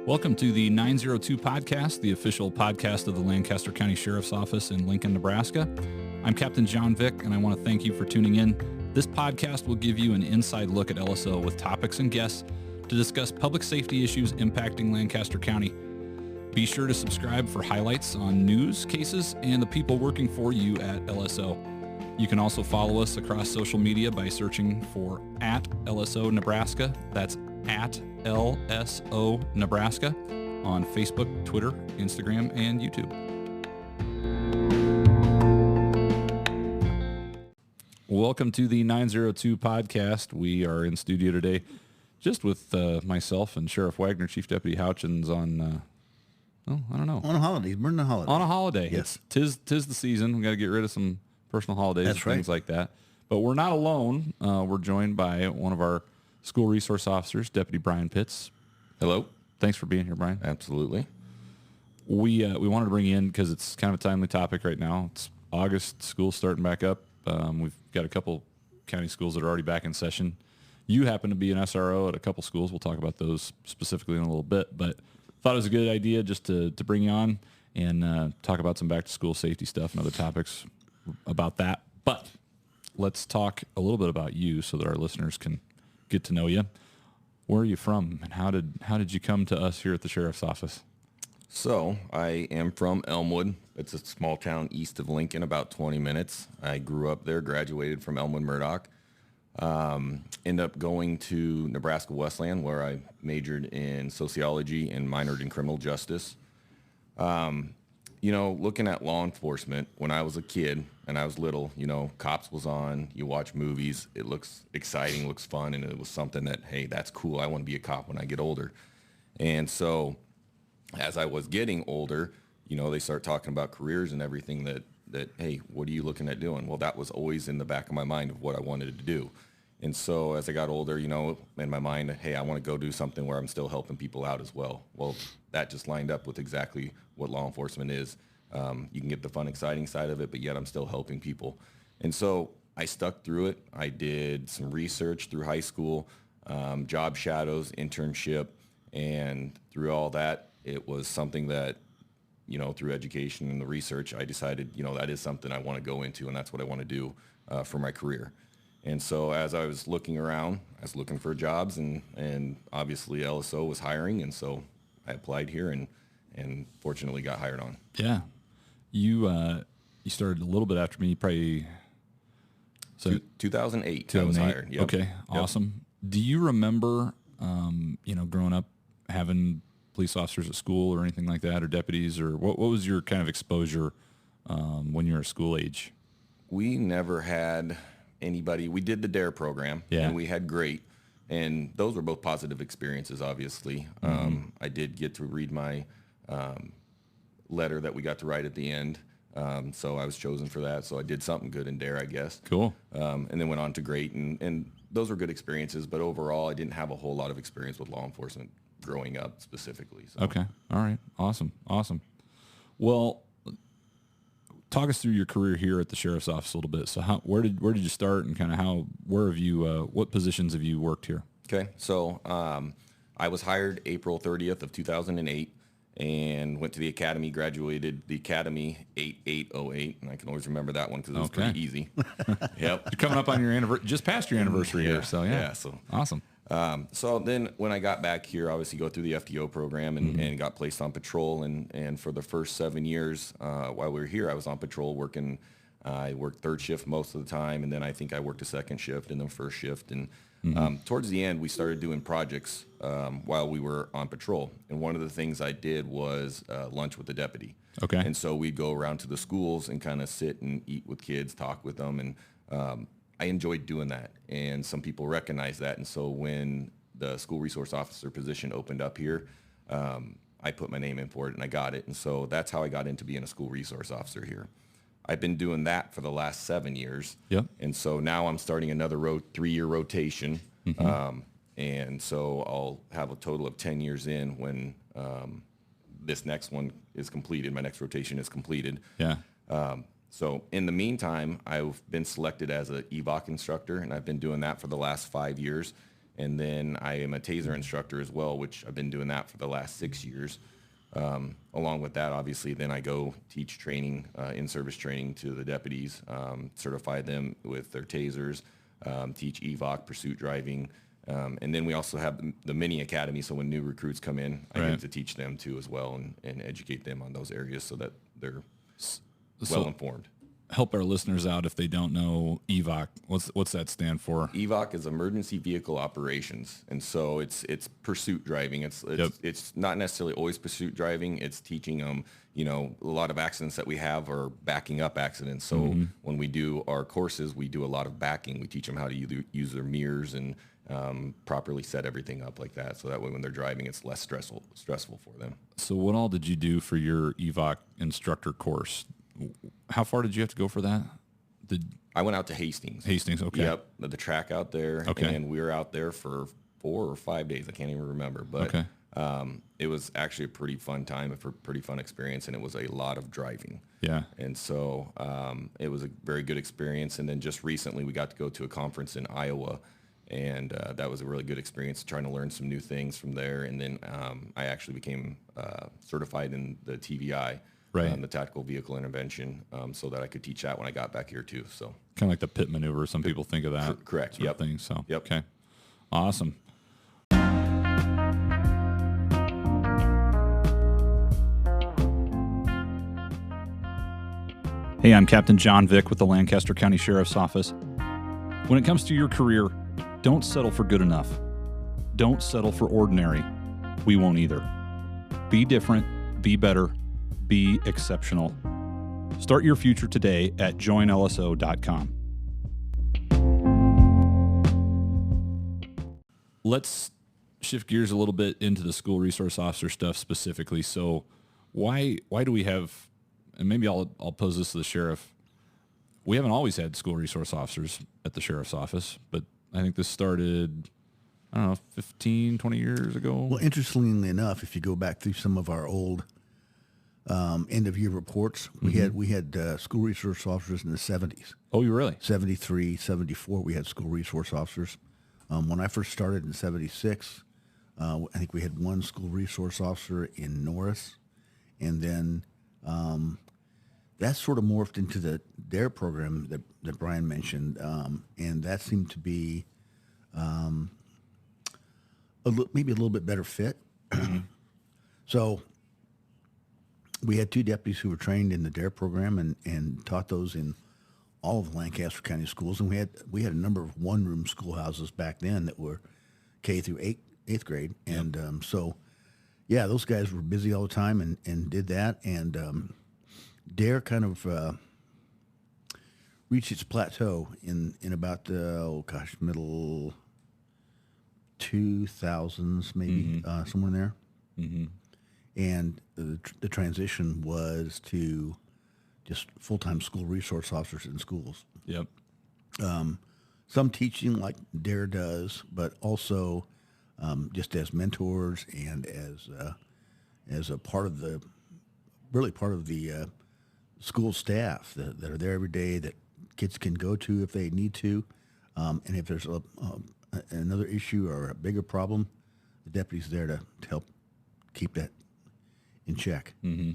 Welcome to the 902 podcast, the official podcast of the Lancaster County Sheriff's Office in Lincoln, Nebraska. I'm Captain John Vick, and I want to thank you for tuning in. This podcast will give you an inside look at LSO with topics and guests to discuss public safety issues impacting Lancaster County. Be sure to subscribe for highlights on news, cases, and the people working for you at LSO. You can also follow us across social media by searching for @LSO Nebraska. That's @LSO Nebraska on Facebook, Twitter, Instagram, and YouTube. Welcome to the 902 podcast. We are in studio today just with myself and Sheriff Wagner, Chief Deputy Houchins on, I don't know. On a holiday. We're on a holiday. On a holiday. Yes. Tis the season. We got to get rid of some personal holidays That's and right. things like that. But we're not alone. We're joined by one of our school resource officers, Deputy Brian Piitz. Hello. Thanks for being here, Brian. Absolutely. We wanted to bring you in because it's kind of a timely topic right now. It's August, school's starting back up. We've got a couple county schools that are already back in session. You happen to be an SRO at a couple schools. We'll talk about those specifically in a little bit, but thought it was a good idea just to bring you on and talk about some back-to-school safety stuff and other topics about that. But let's talk a little bit about you so that our listeners can get to know you. Where are you from, and how did you come to us here at the Sheriff's Office? So I am from Elmwood. It's a small town east of Lincoln, about 20 minutes. I grew up there, graduated from Elmwood Murdoch. Ended up going to Nebraska Wesleyan, where I majored in sociology and minored in criminal justice. Looking at law enforcement, when I was a kid and I was little, Cops was on, you watch movies, it looks exciting, looks fun, and it was something that, hey, that's cool, I want to be a cop when I get older. And so as I was getting older, they start talking about careers and everything that, hey, what are you looking at doing? Well, that was always in the back of my mind of what I wanted to do. And so as I got older, in my mind, hey, I want to go do something where I'm still helping people out as well. Well, that just lined up with exactly what law enforcement is. You can get the fun, exciting side of it, but yet I'm still helping people. And so I stuck through it. I did some research through high school, job shadows, internship, and through all that, it was something that, through education and the research, I decided, that is something I want to go into, and that's what I want to do for my career. And so as I was looking around, I was looking for jobs, and obviously LSO was hiring, and so I applied here and fortunately got hired on. Yeah. You started a little bit after me, probably. So 2008, I was hired. Yep. Okay, awesome. Yep. Do you remember, growing up, having police officers at school or anything like that, or deputies, or what was your kind of exposure when you were school age? We never had anybody. We did the DARE program, and we had great, and those were both positive experiences, obviously. I did get to read my letter that we got to write at the end, so I was chosen for that, so I did something good in DARE, I guess. Cool. And then went on to great, and those were good experiences, but overall I didn't have a whole lot of experience with law enforcement growing up specifically. So. Okay. All right. Awesome. Well, talk us through your career here at the Sheriff's Office a little bit. So where did you start, and kind of where have you, what positions have you worked here? Okay. So I was hired April 30th of 2008 and went to the academy, graduated the academy 8808, and I can always remember that one because it was pretty easy. Yep. You're coming up on your anniversary, just past your anniversary here. So yeah. So awesome. So then when I got back here, obviously go through the FTO program and got placed on patrol. And for the first 7 years while we were here, I was on patrol working. I worked third shift most of the time, and then I think I worked a second shift and then first shift. And towards the end, we started doing projects while we were on patrol. And one of the things I did was lunch with the deputy. Okay. And so we'd go around to the schools and kind of sit and eat with kids, talk with them, and I enjoyed doing that, and some people recognize that. And so when the school resource officer position opened up here, I put my name in for it, and I got it. And so that's how I got into being a school resource officer here. I've been doing that for the last 7 years. Yep. And so now I'm starting another 3-year rotation. And so I'll have a total of 10 years in when this next one is completed. My next rotation is completed. Yeah. So in the meantime, I've been selected as an EVOC instructor, and I've been doing that for the last 5 years. And then I am a taser instructor as well, which I've been doing that for the last 6 years. Along with that, obviously, then I go teach training, in-service training to the deputies, certify them with their tasers, teach EVOC, pursuit driving. And then we also have the mini academy. So when new recruits come in, I get to teach them too as well and educate them on those areas so that they're well informed. Help our listeners out if they don't know EVOC. What's that stand for? EVOC is Emergency Vehicle Operations, and so it's pursuit driving. It's not necessarily always pursuit driving. It's teaching them. A lot of accidents that we have are backing up accidents. So when we do our courses, we do a lot of backing. We teach them how to use their mirrors and properly set everything up like that. So that way, when they're driving, it's less stressful for them. So what all did you do for your EVOC instructor course? How far did you have to go for that? I went out to Hastings. Hastings, okay. Yep, the track out there. Okay. And we were out there for 4 or 5 days. I can't even remember. But okay. It was actually a pretty fun time, a pretty fun experience, and it was a lot of driving. Yeah. And so it was a very good experience. And then just recently we got to go to a conference in Iowa, and that was a really good experience, trying to learn some new things from there. And then I actually became certified in the TVI. Right. The tactical vehicle intervention, so that I could teach that when I got back here too. So kind of like the pit maneuver. Some people think of that. Correct. Yep. Thing. So yep. Okay. Awesome. Hey, I'm Captain John Vick with the Lancaster County Sheriff's Office. When it comes to your career, don't settle for good enough. Don't settle for ordinary. We won't either. Be different. Be better. Be exceptional. Start your future today at joinlso.com. Let's shift gears a little bit into the school resource officer stuff specifically. So why do we have, and maybe I'll pose this to the sheriff, we haven't always had school resource officers at the sheriff's office, but I think this started, 15, 20 years ago. Well, interestingly enough, if you go back through some of our old end of year reports, we had school resource officers in the 70s. Oh, you really? 73, 74, we had school resource officers. When I first started in 76, I think we had one school resource officer in Norris, and then that sort of morphed into the DARE program that Brian mentioned, and that seemed to be maybe a little bit better fit. So we had 2 deputies who were trained in the DARE program and taught those in all of the Lancaster County schools, and we had a number of one-room schoolhouses back then that were K through 8th grade, and those guys were busy all the time and did that, and DARE kind of reached its plateau in about middle 2000s, maybe somewhere in there. Mm-hmm. And the transition was to just full-time school resource officers in schools. Yep. Some teaching like DARE does, but also just as mentors and as a part of the school staff that are there every day that kids can go to if they need to. And if there's another issue or a bigger problem, the deputy's there to help keep that in check. Mm-hmm.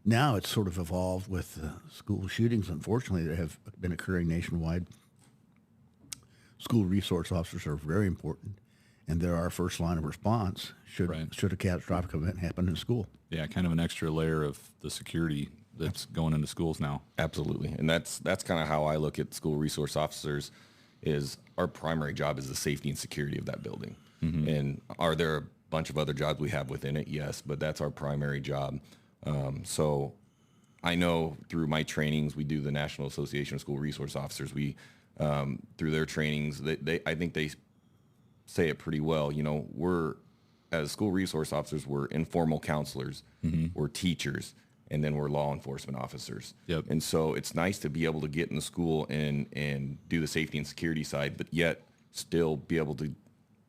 Now it's sort of evolved with school shootings, unfortunately, that have been occurring nationwide. School resource officers are very important, and they're our first line of response should a catastrophic event happen in school. Yeah, kind of an extra layer of the security that's going into schools now. Absolutely. And that's kind of how I look at school resource officers, is our primary job is the safety and security of that building. Mm-hmm. And are there a bunch of other jobs we have within it? Yes, but that's our primary job. So I know through my trainings, we do the National Association of School Resource Officers. We, through their trainings, I think they say it pretty well. We're, as school resource officers, we're informal counselors, we're teachers, and then we're law enforcement officers. Yep. And so it's nice to be able to get in the school and do the safety and security side, but yet still be able to,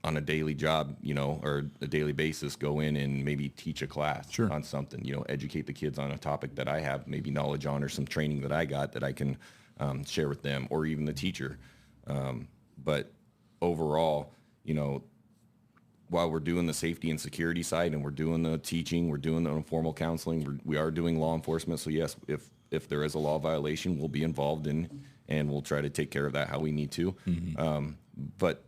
on a daily job, or a daily basis, go in and maybe teach a class on something, educate the kids on a topic that I have maybe knowledge on, or some training that I got that I can share with them, or even the teacher. But overall, while we're doing the safety and security side and we're doing the teaching, we're doing the informal counseling, we are doing law enforcement. So yes, if there is a law violation, we'll be involved in, and we'll try to take care of that how we need to. But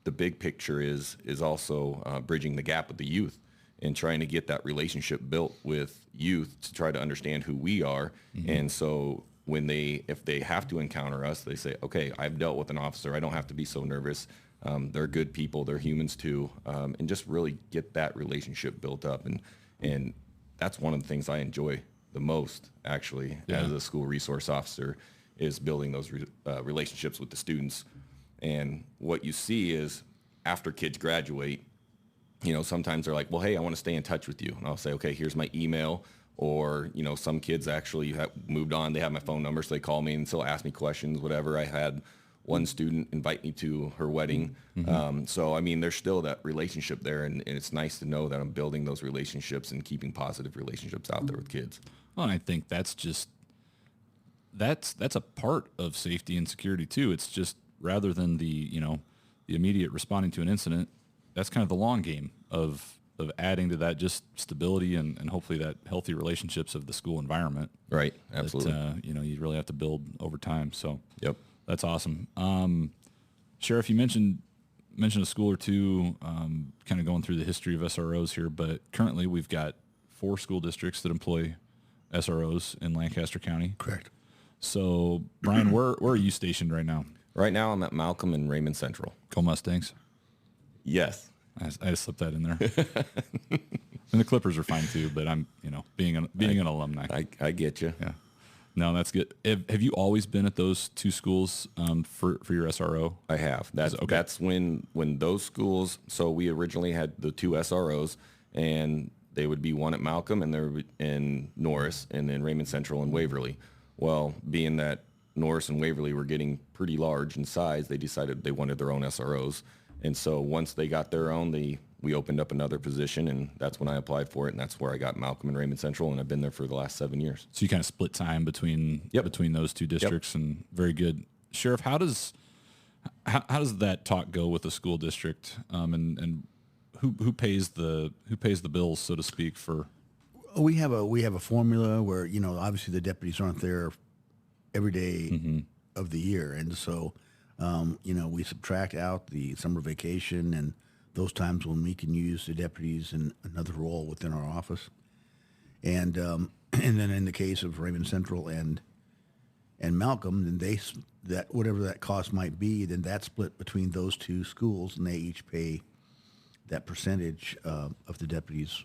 the big picture is also bridging the gap with the youth and trying to get that relationship built with youth to try to understand who we are. And so if they have to encounter us, they say, okay, I've dealt with an officer. I don't have to be so nervous. They're good people. They're humans too. And just really get that relationship built up. And that's one of the things I enjoy the most, actually, as a school resource officer, is building those relationships with the students. And what you see is after kids graduate, sometimes they're like, well, hey, I want to stay in touch with you. And I'll say, okay, here's my email. Or, some kids actually have moved on. They have my phone number, so they call me and still ask me questions, whatever. I had one student invite me to her wedding. So, I mean, there's still that relationship there, and it's nice to know that I'm building those relationships and keeping positive relationships out there with kids. Well, and I think that's a part of safety and security too. It's just rather than the immediate responding to an incident, that's kind of the long game of adding to that just stability and hopefully that healthy relationships of the school environment. Right. Absolutely. That, you really have to build over time. So yep. That's awesome. Sheriff, you mentioned a school or two, kind of going through the history of SROs here, but currently we've got 4 school districts that employ SROs in Lancaster County. Correct. So, Brian, where are you stationed right now? Right now I'm at Malcolm and Raymond Central. Go Mustangs. Yes. I just slipped that in there. And the Clippers are fine too, but I'm, being an alumni. I get you. Yeah. No, that's good. Have you always been at those 2 schools for your SRO? I have. That's when those schools. So we originally had the 2 SROs, and they would be one at Malcolm and they're in Norris, and then Raymond Central and Waverly. Well, being that Norris and Waverly were getting pretty large in size, they decided they wanted their own SROs. And so once they got their own, we opened up another position, and that's when I applied for it, and that's where I got Malcolm and Raymond Central, and I've been there for the last 7 years. So you kind of split time between those 2 districts, and very good. Sheriff, how does that talk go with the school district, and who pays the bills, so to speak, for? We have a formula where obviously the deputies aren't there every day of the year, and so we subtract out the summer vacation and those times when we can use the deputies in another role within our office, and then in the case of Raymond Central and Malcolm, then that whatever that cost might be, then that's split between those 2 schools, and they each pay that percentage of the deputies'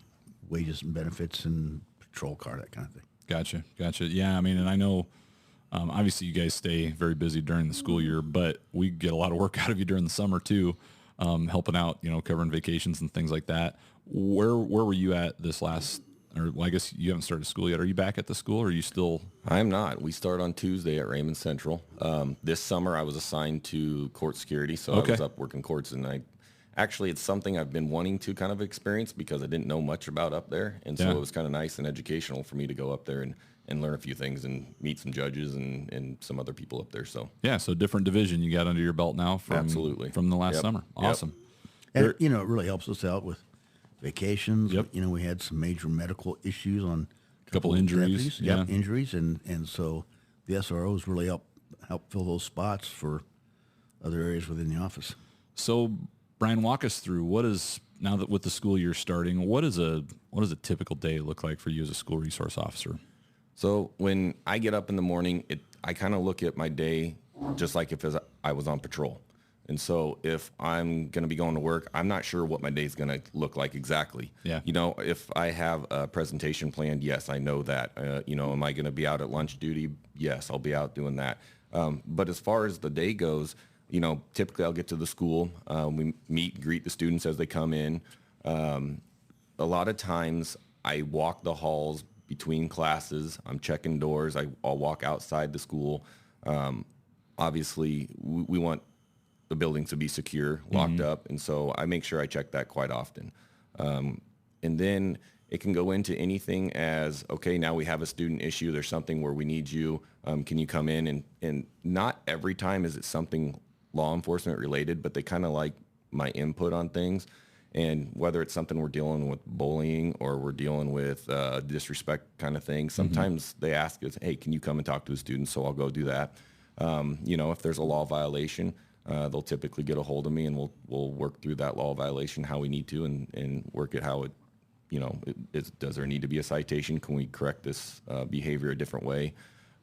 wages and benefits and patrol car, that kind of thing. Gotcha. Yeah, I mean, and I know. Obviously, you guys stay very busy during the school year, but we get a lot of work out of you during the summer too, helping out, covering vacations and things like that. Where were you at this last? Or well, I guess you haven't started school yet. Are you back at the school, or are you still? I'm not. We start on Tuesday at Raymond Central. This summer, I was assigned to court security, so I was up working courts, and it's something I've been wanting to kind of experience because I didn't know much about up there, and so it was kind of nice and educational for me to go up there and learn a few things and meet some judges and some other people up there. So so different division you got under your belt now from the last summer. Awesome. And it really helps us out with vacations. We had some major medical issues on a couple injuries. Injuries, and so the SROs really help fill those spots for other areas within the office. So, Brian, walk us through now that with the school year starting, what does a typical day look like for you as a school resource officer? So when I get up in the morning, I kind of look at my day just like if I was on patrol. And so if I'm going to be going to work, I'm not sure what my day is going to look like exactly. Yeah. If I have a presentation planned, yes, I know that. Am I going to be out at lunch duty? Yes, I'll be out doing that. But as far as the day goes, typically I'll get to the school. We meet and greet the students as they come in. A lot of times I walk the halls between classes. I'm checking doors. I'll walk outside the school. Obviously, we want the buildings to be secure, locked up, and so I make sure I check that quite often. And then it can go into anything as, okay, now we have a student issue. There's something where we need you. Can you come in? And not every time is it something law enforcement related, but they kind of like my input on things. And whether it's something we're dealing with bullying or we're dealing with disrespect kind of thing, sometimes they ask us, hey, can you come and talk to the students? So I'll go do that. If there's a law violation, they'll typically get a hold of me, and we'll work through that law violation how we need to, and work it how it, does there need to be a citation? Can we correct this behavior a different way?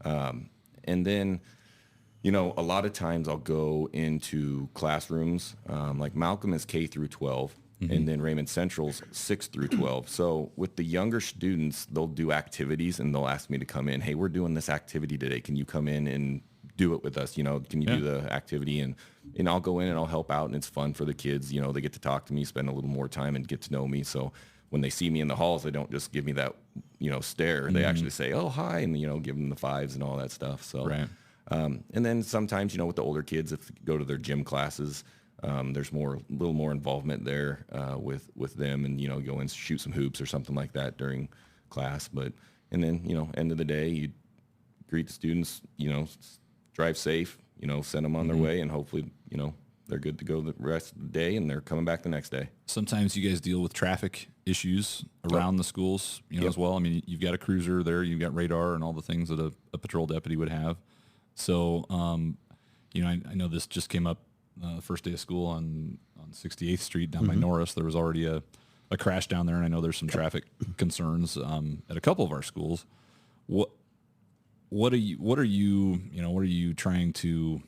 And then, a lot of times I'll go into classrooms, like Malcolm is K through 12, and then Raymond Central's 6 through 12. So with the younger students, they'll do activities, and they'll ask me to come in. Hey, we're doing this activity today. Can you come in and do it with us? Can you do the activity? And I'll go in and I'll help out, and it's fun for the kids. They get to talk to me, spend a little more time, and get to know me. So when they see me in the halls, they don't just give me that, stare. They actually say, oh, hi, and, give them the fives and all that stuff. So, right. And then sometimes, with the older kids, if they go to their gym classes, there's a little more involvement there with them, and, go and shoot some hoops or something like that during class. And then, end of the day, you greet the students, drive safe, send them on their way, and hopefully, they're good to go the rest of the day, and they're coming back the next day. Sometimes you guys deal with traffic issues around the schools, as well. I mean, you've got a cruiser there, you've got radar and all the things that a patrol deputy would have. So, I know this just came up the first day of school on 68th Street down by Norris. There was already a crash down there, and I know there's some traffic concerns at a couple of our schools. What are you trying to,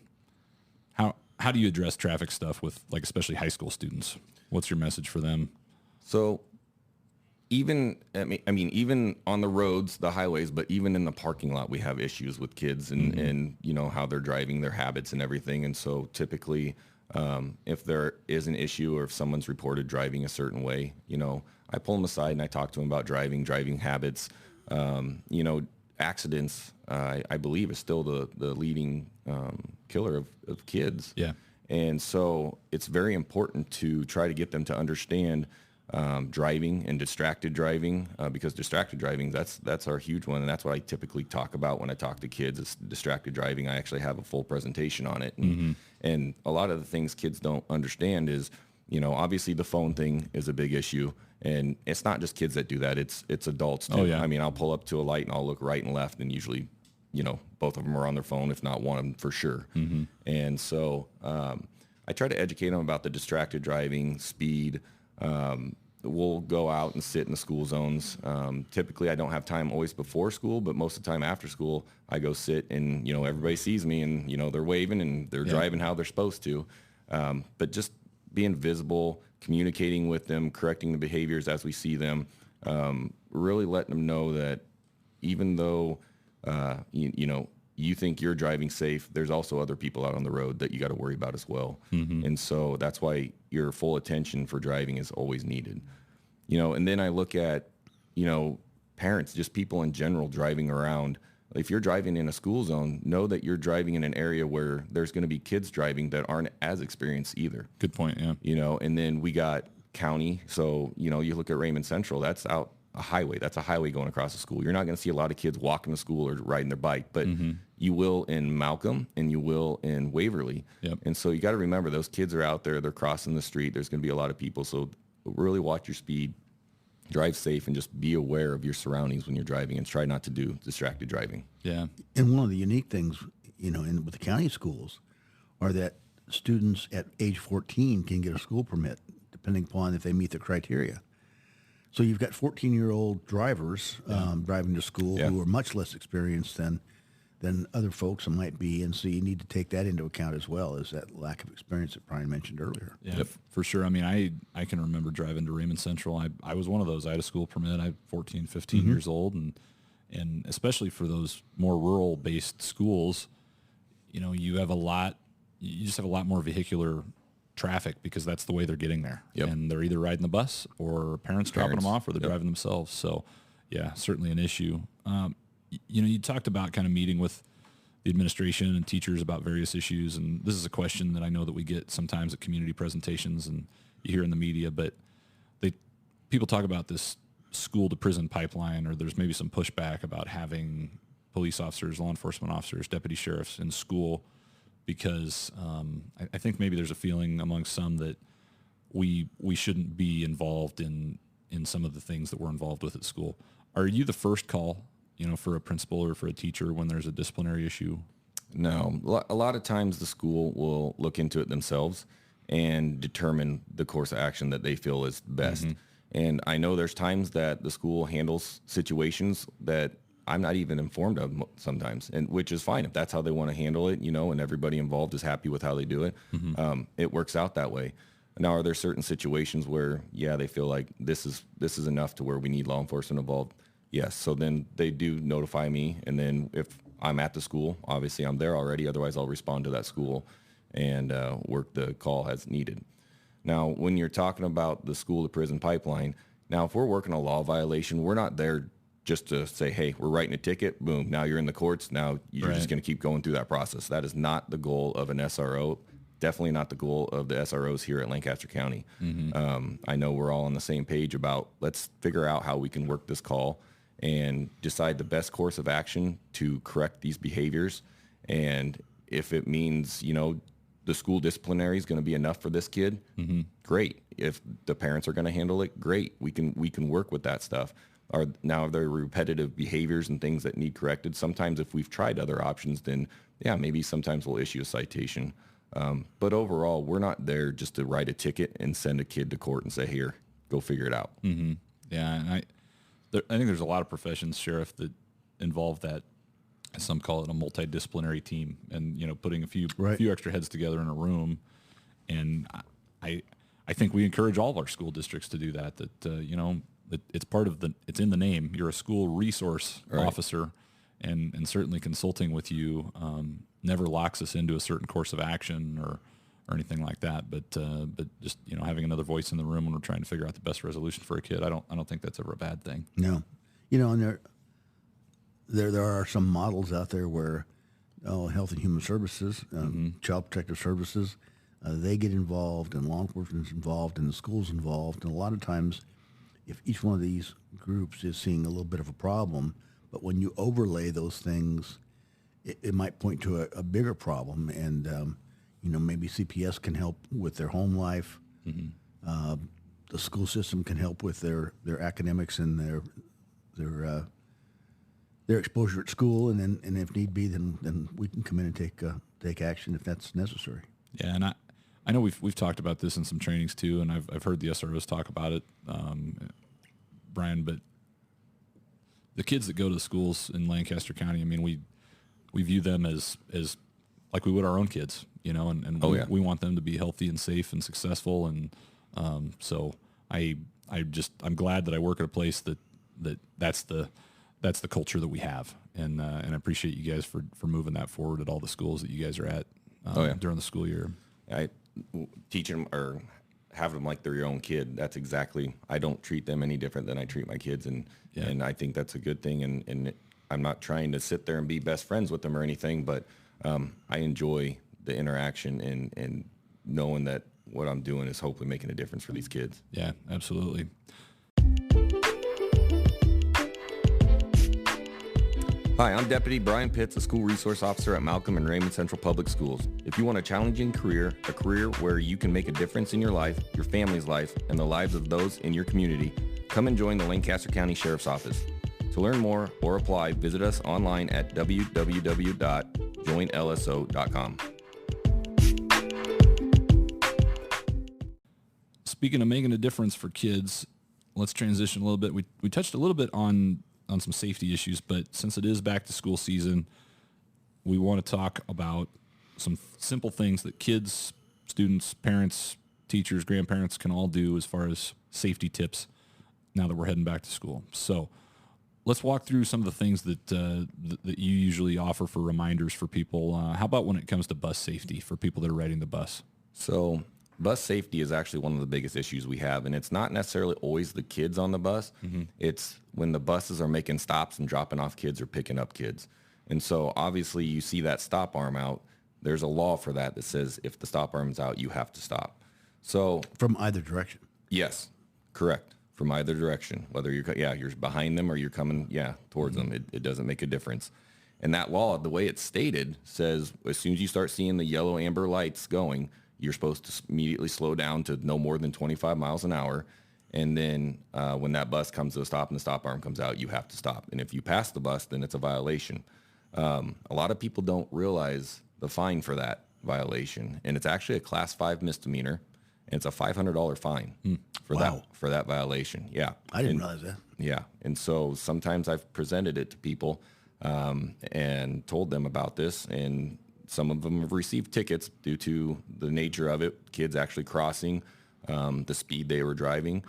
how do you address traffic stuff with, like, especially high school students? What's your message for them? So even on the roads, the highways, but even in the parking lot, we have issues with kids and how they're driving, their habits and everything. And so typically, if there is an issue or if someone's reported driving a certain way, I pull them aside and I talk to them about driving habits. Accidents, I believe, is still the leading killer of kids. Yeah. And so it's very important to try to get them to understand driving and distracted driving, because distracted driving, that's our huge one. And that's what I typically talk about when I talk to kids is distracted driving. I actually have a full presentation on it. And a lot of the things kids don't understand is, obviously the phone thing is a big issue. And it's not just kids that do that. It's adults too. Oh, yeah. I mean, I'll pull up to a light and I'll look right and left, and usually, both of them are on their phone, if not one of them for sure. And so I try to educate them about the distracted driving, speed. We'll go out and sit in the school zones. Typically, I don't have time always before school, but most of the time after school, I go sit and, everybody sees me and, they're waving and they're driving how they're supposed to. But just being visible, communicating with them, correcting the behaviors as we see them, really letting them know that even though, you think you're driving safe, there's also other people out on the road that you got to worry about as well. And so that's why your full attention for driving is always needed. And then I look at, parents, just people in general driving around. If you're driving in a school zone, know that you're driving in an area where there's going to be kids driving that aren't as experienced either. Good point, yeah. And then we got county. So, you look at Raymond Central, that's out a highway. That's a highway going across the school. You're not going to see a lot of kids walking to school or riding their bike, but you will in Malcolm and you will in Waverly. Yep. And so you got to remember those kids are out there. They're crossing the street. There's going to be a lot of people. So really watch your speed, drive safe, and just be aware of your surroundings when you're driving, and try not to do distracted driving. Yeah. And one of the unique things, with the county schools are that students at age 14 can get a school permit depending upon if they meet the criteria. So you've got 14-year-old drivers driving to school who are much less experienced than other folks might be, and so you need to take that into account as well, as that lack of experience that Brian mentioned earlier. Yeah, for sure. I mean, I can remember driving to Raymond Central. I was one of those. I had a school permit. I'm 14, 15 years old, and especially for those more rural-based schools, you just have a lot more vehicular traffic because that's the way they're getting there. Yep. And they're either riding the bus or parents dropping them off, or they're driving themselves. So, yeah, certainly an issue. You talked about kind of meeting with the administration and teachers about various issues, and this is a question that I know that we get sometimes at community presentations and you hear in the media, but people talk about this school to prison pipeline, or there's maybe some pushback about having police officers, law enforcement officers, deputy sheriffs in school, because I think maybe there's a feeling among some that we shouldn't be involved in some of the things that we're involved with at school. Are you the first call, for a principal or for a teacher when there's a disciplinary issue? No, a lot of times the school will look into it themselves and determine the course of action that they feel is best. Mm-hmm. And I know there's times that the school handles situations that I'm not even informed of sometimes, and which is fine if that's how they want to handle it, and everybody involved is happy with how they do it. Mm-hmm. It works out that way. Now, are there certain situations where, they feel like this is enough to where we need law enforcement involved? Yes. So then they do notify me, and then if I'm at the school, obviously I'm there already. Otherwise, I'll respond to that school and work the call as needed. Now, when you're talking about the school to prison pipeline, now if we're working a law violation, we're not there just to say, hey, we're writing a ticket, boom, now you're in the courts, now you're just going to keep going through that process. That is not the goal of an SRO, definitely not the goal of the SROs here at Lancaster County. Mm-hmm. I know we're all on the same page about let's figure out how we can work this call and decide the best course of action to correct these behaviors. And if it means, the school disciplinary is going to be enough for this kid, mm-hmm. great. If the parents are going to handle it, great. We can work with that stuff. Now, if there are repetitive behaviors and things that need corrected, sometimes if we've tried other options, then maybe sometimes we'll issue a citation. But overall, we're not there just to write a ticket and send a kid to court and say, here, go figure it out. Mm-hmm. Yeah, and I think there's a lot of professions, Sheriff, that involve that, as some call it, a multidisciplinary team, and putting a few extra heads together in a room. And I think we encourage all of our school districts to do that. That it's part of it's in the name. You're a school resource officer, and certainly consulting with you never locks us into a certain course of action or anything like that. But just having another voice in the room when we're trying to figure out the best resolution for a kid, I don't think that's ever a bad thing. No, and there are some models out there where Health and Human Services, mm-hmm. Child Protective Services, they get involved, and law enforcement is involved, and the school's involved, and a lot of times, if each one of these groups is seeing a little bit of a problem, but when you overlay those things, it might point to a bigger problem, and maybe CPS can help with their home life. Mm-hmm. The school system can help with their academics and their exposure at school, and if need be, then we can come in and take action if that's necessary. Yeah, and I know we've talked about this in some trainings too, and I've heard the SROs talk about it, Brian. But the kids that go to the schools in Lancaster County, I mean, we view them as like we would our own kids, and we want them to be healthy and safe and successful, and so I'm glad that I work at a place that's the culture that we have, and I appreciate you guys for moving that forward at all the schools that you guys are at during the school year. I teach them or have them like they're your own kid. That's exactly. I don't treat them any different than I treat my kids, and I think that's a good thing. And I'm not trying to sit there and be best friends with them or anything, but I enjoy the interaction and knowing that what I'm doing is hopefully making a difference for these kids. Yeah, absolutely. Hi, I'm Deputy Brian Piitz, a school resource officer at Malcolm and Raymond Central Public Schools. If you want a challenging career, a career where you can make a difference in your life, your family's life, and the lives of those in your community, come and join the Lancaster County Sheriff's Office. To learn more or apply, visit us online at www.joinlso.com. Speaking of making a difference for kids, let's transition a little bit. We touched a little bit on some safety issues, but since it is back to school season, we want to talk about some simple things that kids, students, parents, teachers, grandparents can all do as far as safety tips now that we're heading back to school. So let's walk through some of the things that you usually offer for reminders for people. How about when it comes to bus safety for people that are riding the bus? So bus safety is actually one of the biggest issues we have, and it's not necessarily always the kids on the bus. Mm-hmm. It's when the buses are making stops and dropping off kids or picking up kids. And so obviously you see that stop arm out. There's a law for that says if the stop arm's out, you have to stop. So from either direction. Yes, correct. From either direction, whether you're behind them or you're coming towards mm-hmm. them, it doesn't make a difference. And that law, the way it's stated, says as soon as you start seeing the yellow amber lights going, you're supposed to immediately slow down to no more than 25 miles an hour. And then when that bus comes to a stop and the stop arm comes out, you have to stop. And if you pass the bus, then it's a violation. A lot of people don't realize the fine for that violation. And it's actually a class 5 misdemeanor. And it's a $500 fine for that violation. Yeah. I didn't realize that. Yeah. And so sometimes I've presented it to people and told them about this. And some of them have received tickets due to the nature of it, kids actually crossing the speed they were driving.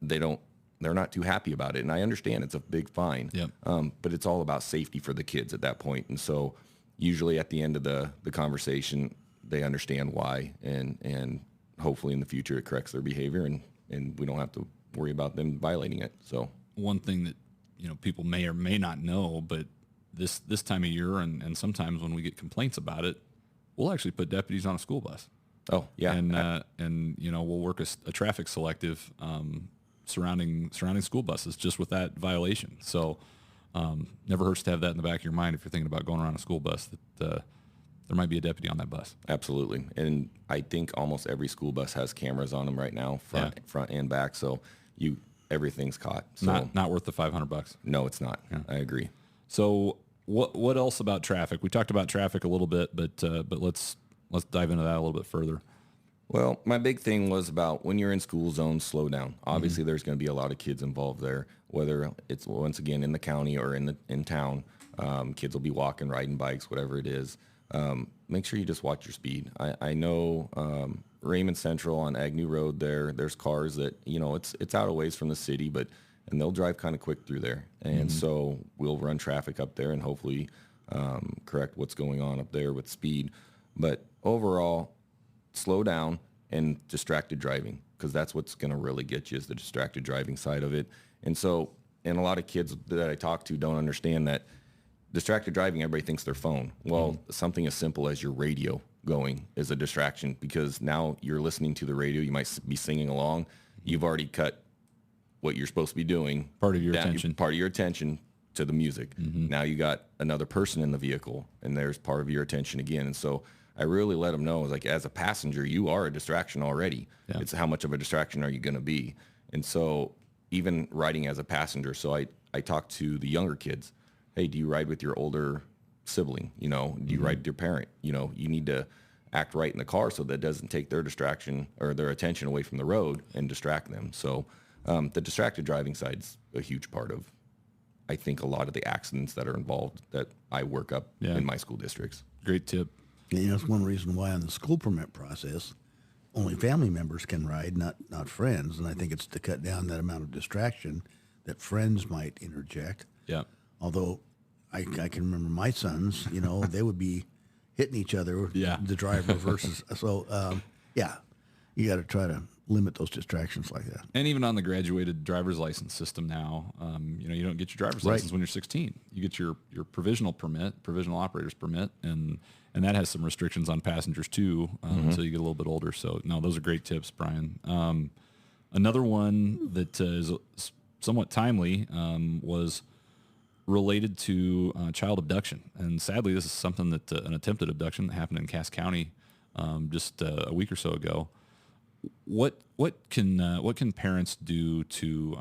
They're not too happy about it. And I understand it's a big fine, but it's all about safety for the kids at that point. And so usually at the end of the conversation, they understand why, and hopefully in the future it corrects their behavior, and we don't have to worry about them violating it. So one thing that, people may or may not know, but this time of year and sometimes when we get complaints about it, we'll actually put deputies on a school bus. Oh, yeah. And we'll work a traffic selective surrounding school buses just with that violation. So never hurts to have that in the back of your mind if you're thinking about going around a school bus, that there might be a deputy on that bus. Absolutely. And I think almost every school bus has cameras on them right now, front and back. So everything's caught. So not worth the $500. No, it's not. Yeah. I agree. So what else about traffic? We talked about traffic a little bit, but let's dive into that a little bit further. Well, my big thing was about when you're in school zones, slow down. Obviously, there's going to be a lot of kids involved there, whether it's once again in the county or in town. Kids will be walking, riding bikes, whatever it is. Make sure you just watch your speed. I know Raymond Central on Agnew Road there's cars that, it's out of ways from the city, and they'll drive kind of quick through there. And so we'll run traffic up there and hopefully correct what's going on up there with speed. But overall, slow down and distracted driving, because that's what's going to really get you, is the distracted driving side of it. And a lot of kids that I talk to don't understand that distracted driving, everybody thinks their phone. Well, something as simple as your radio going is a distraction, because now you're listening to the radio. You might be singing along. You've already cut what you're supposed to be doing. Part of your attention to the music. Now you got another person in the vehicle, and there's part of your attention again. And so I really let them know, like, as a passenger, you are a distraction already. Yeah. It's how much of a distraction are you going to be? And so even riding as a passenger, so I talk to the younger kids. Hey, do you ride with your older sibling? Do you ride with your parent? You need to act right in the car so that doesn't take their distraction or their attention away from the road and distract them. So the distracted driving side is a huge part of, I think, a lot of the accidents that are involved that I work up in my school districts. Great tip. And that's one reason why on the school permit process, only family members can ride, not friends. And I think it's to cut down that amount of distraction that friends might interject. Yeah. Although I can remember my sons, they would be hitting each other, the driver versus. So, you got to try to limit those distractions like that. And even on the graduated driver's license system now, you don't get your driver's license when you're 16. You get your provisional operator's permit, and that has some restrictions on passengers too, until you get a little bit older. So, no, those are great tips, Brian. Another one that is somewhat timely was related to child abduction. And sadly, this is something that an attempted abduction that happened in Cass County just a week or so ago. What can parents do to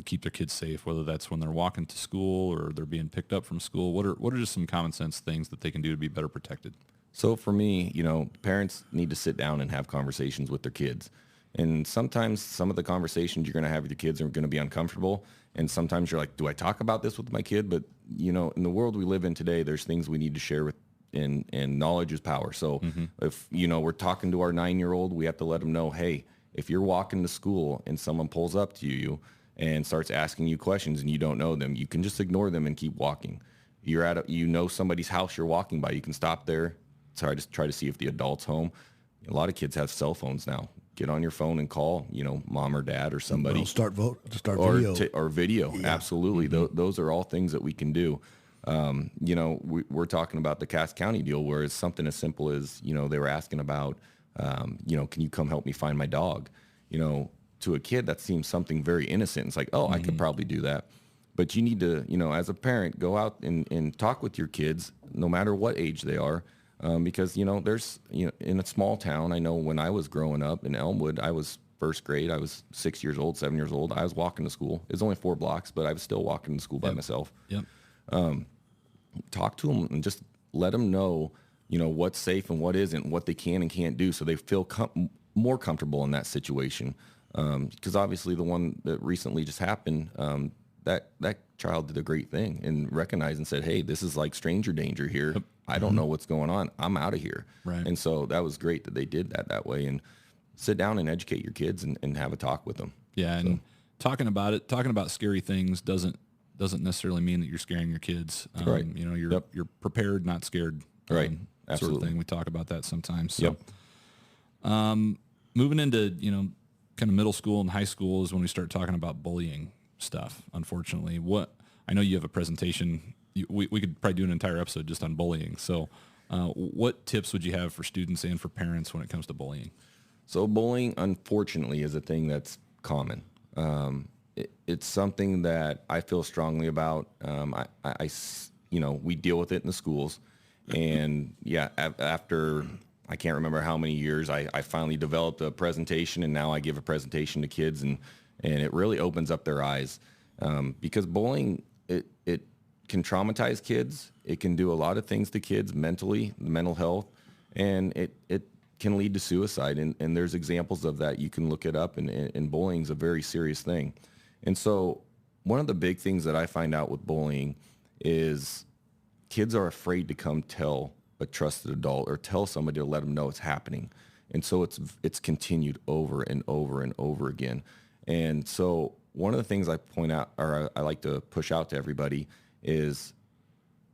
keep their kids safe, whether that's when they're walking to school or they're being picked up from school? What are just some common sense things that they can do to be better protected? So for me, parents need to sit down and have conversations with their kids. And sometimes some of the conversations you're going to have with your kids are going to be uncomfortable. And sometimes you're like, do I talk about this with my kid? But, in the world we live in today, there's things we need to share with, and knowledge is power. So if, we're talking to our 9-year-old, we have to let them know, hey, if you're walking to school and someone pulls up to you and starts asking you questions and you don't know them, you can just ignore them and keep walking. You're at somebody's house you're walking by, you can stop there, try to see if the adult's home. A lot of kids have cell phones now. Get on your phone and call, mom or dad or somebody. Start video. Or video. Yeah. Absolutely. Those are all things that we can do. We're talking about the Cass County deal, where it's something as simple as, they were asking about, can you come help me find my dog? To a kid, that seems something very innocent. It's like, I could probably do that. But you need to, as a parent, go out and talk with your kids, no matter what age they are, because, there's, in a small town, I know when I was growing up in Elmwood, I was first grade. I was 6 years old, 7 years old. I was walking to school. It was only 4 blocks, but I was still walking to school by myself. Yep. Talk to them and just let them know, what's safe and what isn't, what they can and can't do, so they feel more comfortable in that situation. Because obviously the one that recently just happened, that child did a great thing and recognized and said, hey, this is like stranger danger here. Yep. I don't know what's going on. I'm out of here. Right. And so that was great that they did that way, and sit down and educate your kids and have a talk with them. Yeah. And talking about scary things doesn't necessarily mean that you're scaring your kids. Right. You're prepared, not scared. Right. Sort Absolutely. of thing. We talk about that sometimes. So, moving into, kind of middle school and high school is when we start talking about bullying stuff. Unfortunately, I know you have a presentation. We could probably do an entire episode just on bullying. So, what tips would you have for students and for parents when it comes to bullying? So bullying, unfortunately, is a thing that's common. It's something that I feel strongly about. We deal with it in the schools, and after I can't remember how many years, I finally developed a presentation, and now I give a presentation to kids, and it really opens up their eyes, because bullying, it can traumatize kids. It can do a lot of things to kids mentally, mental health, and it can lead to suicide. And there's examples of that. You can look it up, and bullying is a very serious thing. And so one of the big things that I find out with bullying is kids are afraid to come tell a trusted adult or tell somebody to let them know it's happening. And so it's continued over and over and over again. And so one of the things I point out, or I like to push out to everybody, is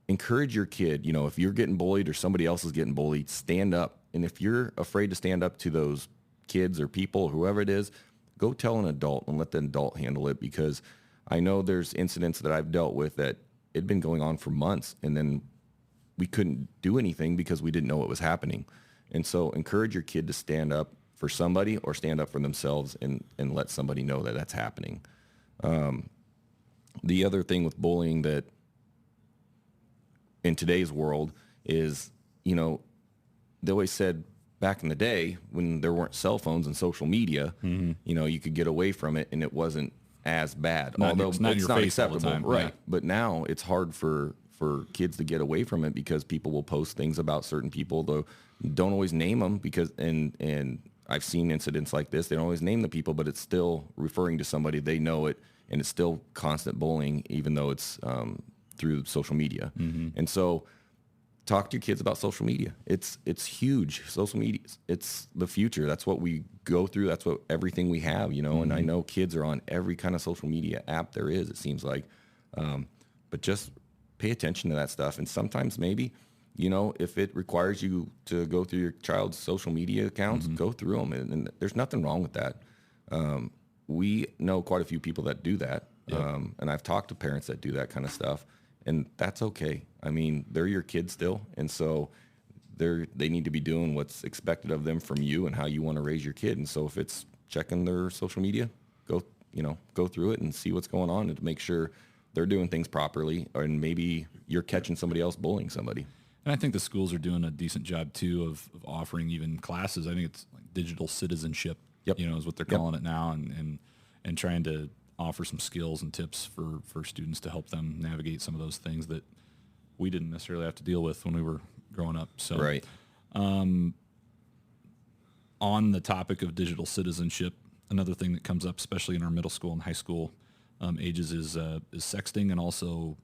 encourage your kid. If you're getting bullied or somebody else is getting bullied, stand up. And if you're afraid to stand up to those kids or people or whoever it is, go tell an adult and let the adult handle it, because I know there's incidents that I've dealt with that it'd been going on for months, and then we couldn't do anything because we didn't know what was happening. And so encourage your kid to stand up for somebody or stand up for themselves and let somebody know that that's happening. The other thing with bullying that in today's world is, they always said back in the day when there weren't cell phones and social media, you could get away from it and it wasn't as bad. Although it's not acceptable, right? Yeah. But now it's hard for kids to get away from it because people will post things about certain people, though don't always name them, because and I've seen incidents like this. They don't always name the people, but it's still referring to somebody. They know it, and it's still constant bullying, even though it's through social media. And so talk to your kids about social media. It's huge. Social media, it's the future. That's what we go through. That's what everything we have, and I know kids are on every kind of social media app there is, it seems like. But just pay attention to that stuff. And sometimes maybe, if it requires you to go through your child's social media accounts, go through them. And there's nothing wrong with that. We know quite a few people that do that. And I've talked to parents that do that kind of stuff. And that's okay. I mean, they're your kids still. And so they need to be doing what's expected of them from you and how you want to raise your kid. And so if it's checking their social media, go through it and see what's going on and to make sure they're doing things properly, and maybe you're catching somebody else bullying somebody. And I think the schools are doing a decent job too of offering even classes. I think it's like digital citizenship, is what they're calling it now, and trying to offer some skills and tips for students to help them navigate some of those things that we didn't necessarily have to deal with when we were growing up. So, right. On the topic of digital citizenship, another thing that comes up, especially in our middle school and high school ages, is sexting, and also,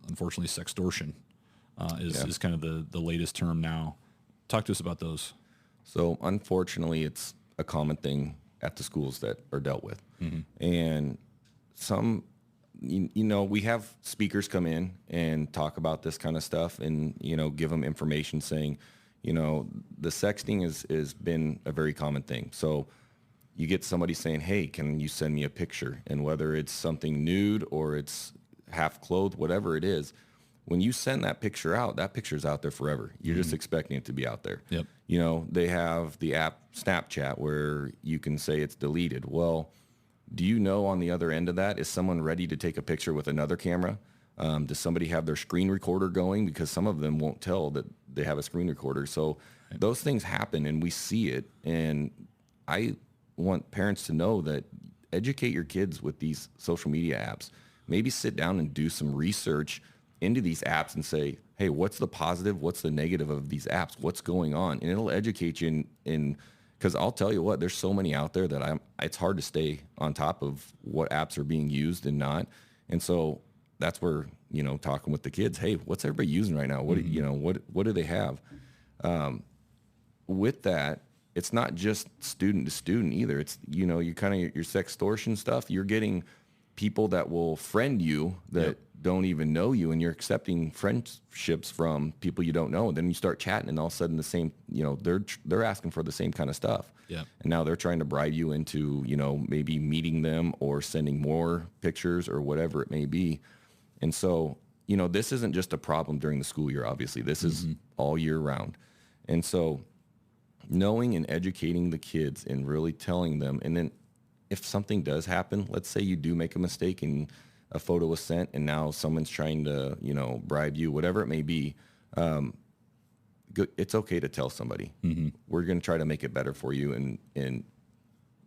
unfortunately, sextortion is kind of the latest term now. Talk to us about those. So, unfortunately, it's a common thing at the schools that are dealt with. And some, we have speakers come in and talk about this kind of stuff and, give them information saying, the sexting has been a very common thing. So you get somebody saying, hey, can you send me a picture? And whether it's something nude or it's half clothed, whatever it is, when you send that picture out, that picture's out there forever. You're just expecting it to be out there. Yep. They have the app Snapchat where you can say it's deleted. Well, do you know on the other end of that, is someone ready to take a picture with another camera Does somebody have their screen recorder going? Because some of them won't tell that they have a screen recorder. So those things happen and we see it. And I want parents to know that educate your kids with these social media apps. Maybe sit down and do some research into these apps and say, hey, what's the positive? What's the negative of these apps? What's going on? And it'll educate you in because I'll tell you what, there's so many out there that it's hard to stay on top of what apps are being used and not. And so that's where, talking with the kids, hey, what's everybody using right now? What, what do they have? With that, it's not just student to student either. It's, you kind of your sextortion stuff. You're getting people that will friend you that don't even know you, and you're accepting friendships from people you don't know. And then you start chatting, and all of a sudden the same, they're asking for the same kind of stuff. Yeah. And now they're trying to bribe you into, maybe meeting them or sending more pictures or whatever it may be. And so, this isn't just a problem during the school year, obviously. This is all year round. And so knowing and educating the kids and really telling them, and then if something does happen, let's say you do make a mistake and a photo was sent and now someone's trying to, bribe you, whatever it may be, it's okay to tell somebody. We're going to try to make it better for you. And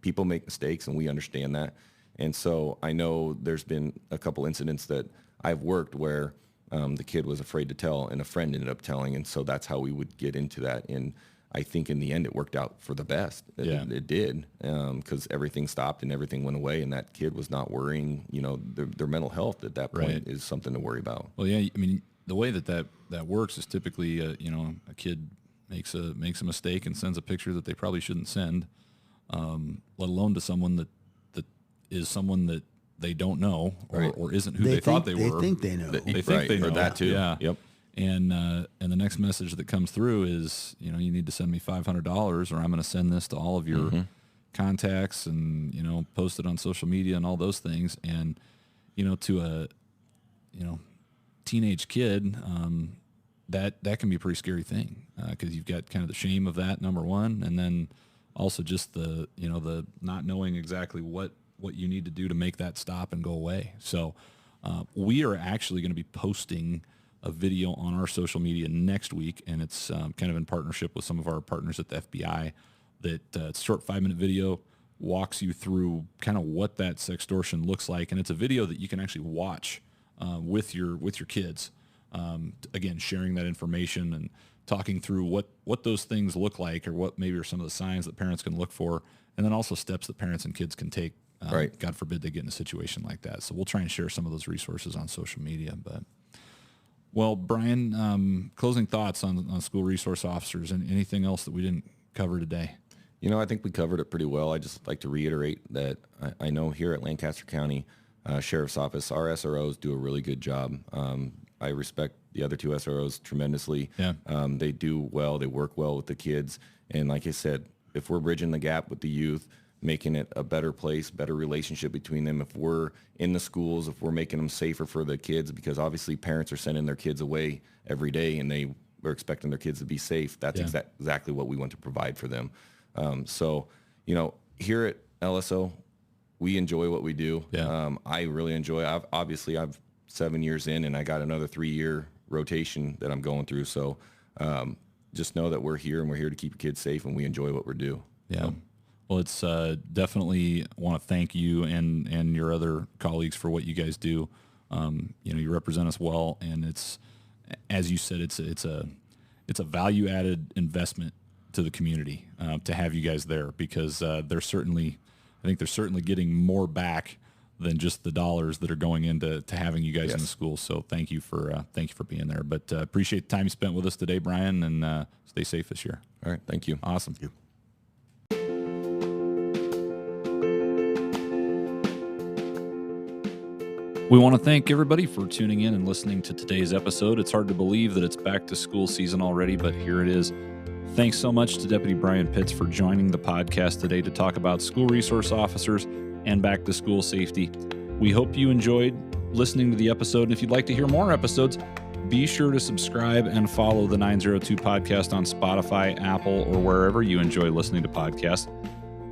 people make mistakes and we understand that. And so I know there's been a couple incidents that I've worked where the kid was afraid to tell and a friend ended up telling. And so that's how we would get into that. And I think in the end it worked out for the best. It did, because everything stopped and everything went away, and that kid was not worrying. Their mental health at that point is something to worry about. Well, yeah, I mean, the way that works is typically, a kid makes a mistake and sends a picture that they probably shouldn't send, let alone to someone that is someone that they don't know or isn't who they thought they were. They think they know. They think they know. Or that too. Yeah. Yep. And the next message that comes through is, you need to send me $500 or I'm going to send this to all of your contacts and, post it on social media and all those things. And, to a, teenage kid, that can be a pretty scary thing because you've got kind of the shame of that, number one. And then also just the not knowing exactly what you need to do to make that stop and go away. So we are actually going to be posting a video on our social media next week, and it's kind of in partnership with some of our partners at the FBI. That it's a short 5-minute video, walks you through kind of what that sextortion looks like, and it's a video that you can actually watch with your kids. Again, sharing that information and talking through what those things look like, or what maybe are some of the signs that parents can look for, and then also steps that parents and kids can take. God forbid they get in a situation like that. So we'll try and share some of those resources on social media, but. Well, Brian, closing thoughts on school resource officers and anything else that we didn't cover today? I think we covered it pretty well. I just like to reiterate that I know here at Lancaster County Sheriff's Office, our SROs do a really good job. I respect the other two SROs tremendously. Yeah. They do well. They work well with the kids. And like I said, if we're bridging the gap with the youth, making it a better place, better relationship between them. If we're in the schools, if we're making them safer for the kids, because obviously parents are sending their kids away every day and they are expecting their kids to be safe. That's exactly what we want to provide for them. So, here at LSO, we enjoy what we do. Yeah. I really enjoy it. I've 7 years in and I got another 3-year rotation that I'm going through. So just know that we're here and we're here to keep your kids safe and we enjoy what we do. Yeah. So, well, it's definitely want to thank you and your other colleagues for what you guys do. You represent us well, and it's, as you said, it's a value added investment to the community to have you guys there, because I think they're certainly getting more back than just the dollars that are going into having you guys in the school. So thank you for being there. But appreciate the time you spent with us today, Brian, and stay safe this year. All right, thank you. Awesome. Thank you. We want to thank everybody for tuning in and listening to today's episode. It's hard to believe that it's back to school season already, but here it is. Thanks so much to Deputy Brian Piitz for joining the podcast today to talk about school resource officers and back to school safety. We hope you enjoyed listening to the episode. And if you'd like to hear more episodes, be sure to subscribe and follow the 902 podcast on Spotify, Apple, or wherever you enjoy listening to podcasts.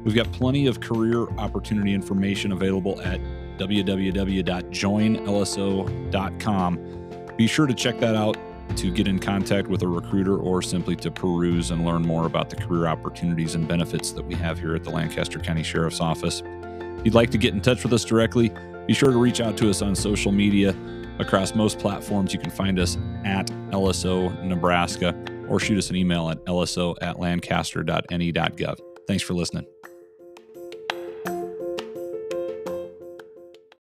We've got plenty of career opportunity information available at www.joinlso.com. Be sure to check that out to get in contact with a recruiter or simply to peruse and learn more about the career opportunities and benefits that we have here at the Lancaster County Sheriff's Office. If you'd like to get in touch with us directly, be sure to reach out to us on social media. Across most platforms, you can find us at LSO Nebraska or shoot us an email at lso@lancaster.ne.gov. Thanks for listening.